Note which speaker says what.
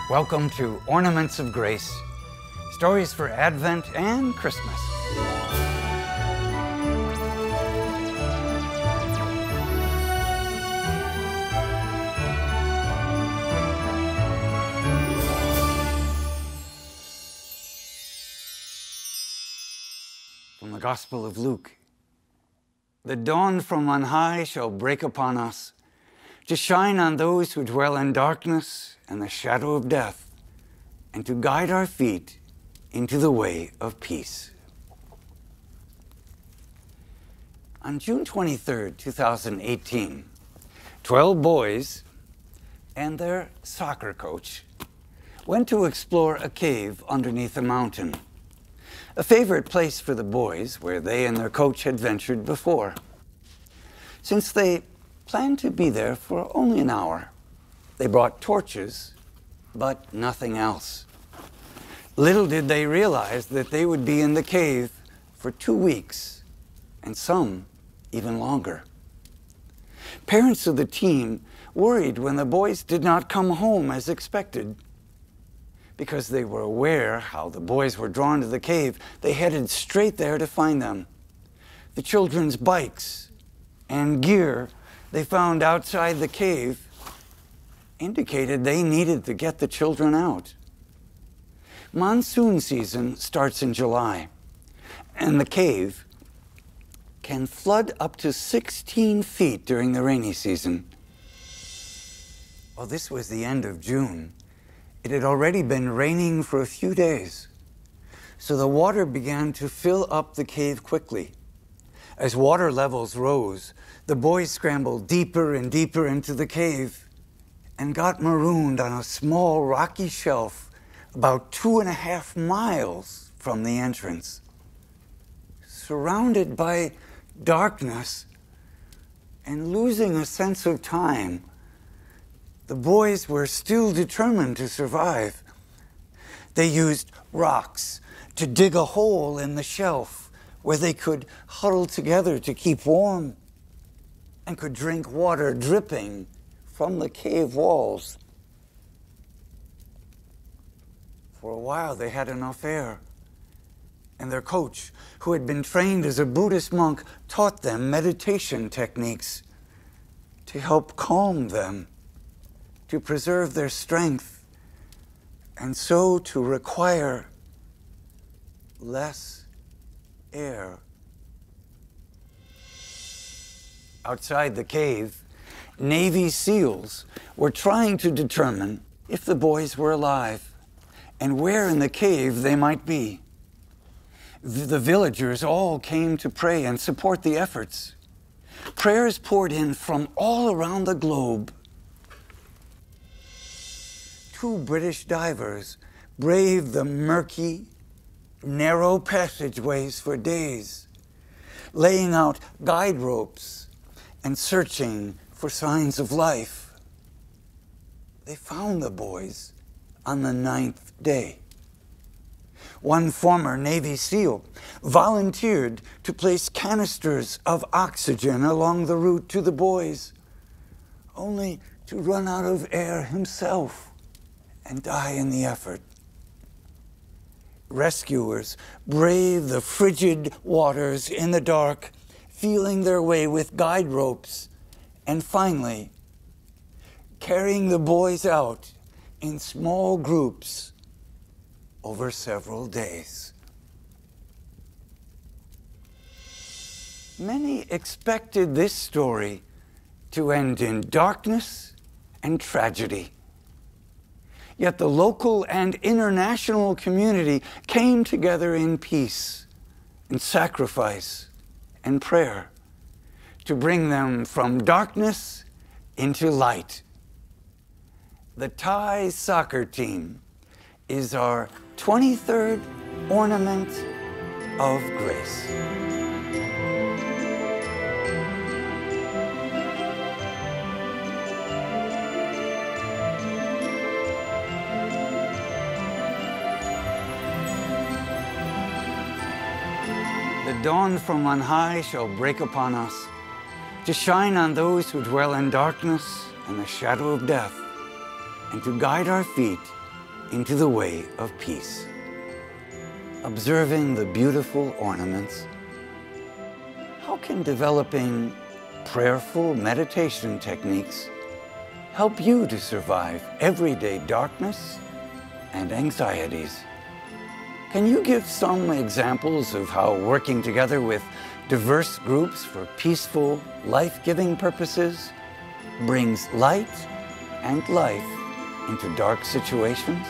Speaker 1: Welcome to Ornaments of Grace, stories for Advent and Christmas. From the Gospel of Luke. The dawn from on high shall break upon us, to shine on those who dwell in darkness and the shadow of death, and to guide our feet into the way of peace. On June 23, 2018, 12 boys and their soccer coach went to explore a cave underneath a mountain, a favorite place for the boys where they and their coach had ventured before. Since they planned to be there for only an hour, they brought torches, but nothing else. Little did they realize that they would be in the cave for 2 weeks, and some even longer. Parents of the team worried when the boys did not come home as expected. Because they were aware how the boys were drawn to the cave, they headed straight there to find them. The children's bikes and gear they found outside the cave indicated they needed to get the children out. Monsoon season starts in July, and the cave can flood up to 16 feet during the rainy season. Well, this was the end of June. It had already been raining for a few days, so the water began to fill up the cave quickly. As water levels rose, the boys scrambled deeper and deeper into the cave and got marooned on a small rocky shelf about 2.5 miles from the entrance. Surrounded by darkness and losing a sense of time, the boys were still determined to survive. They used rocks to dig a hole in the shelf where they could huddle together to keep warm and could drink water dripping from the cave walls. For a while they had enough air, and their coach, who had been trained as a Buddhist monk, taught them meditation techniques to help calm them, to preserve their strength, and so to require less air. Outside the cave, Navy SEALs were trying to determine if the boys were alive and where in the cave they might be. The villagers all came to pray and support the efforts. Prayers poured in from all around the globe. 2 British divers braved the murky, narrow passageways for days, laying out guide ropes and searching for signs of life. They found the boys on the 9th day. One former Navy SEAL volunteered to place canisters of oxygen along the route to the boys, only to run out of air himself and die in the effort. Rescuers braved the frigid waters in the dark, feeling their way with guide ropes, and finally carrying the boys out in small groups over several days. Many expected this story to end in darkness and tragedy. Yet the local and international community came together in peace and sacrifice and prayer to bring them from darkness into light. The Thai soccer team is our 23rd Ornament of Grace. The dawn from on high shall break upon us, to shine on those who dwell in darkness and the shadow of death, and to guide our feet into the way of peace. Observing the beautiful ornaments, how can developing prayerful meditation techniques help you to survive everyday darkness and anxieties? Can you give some examples of how working together with diverse groups for peaceful, life-giving purposes brings light and life into dark situations?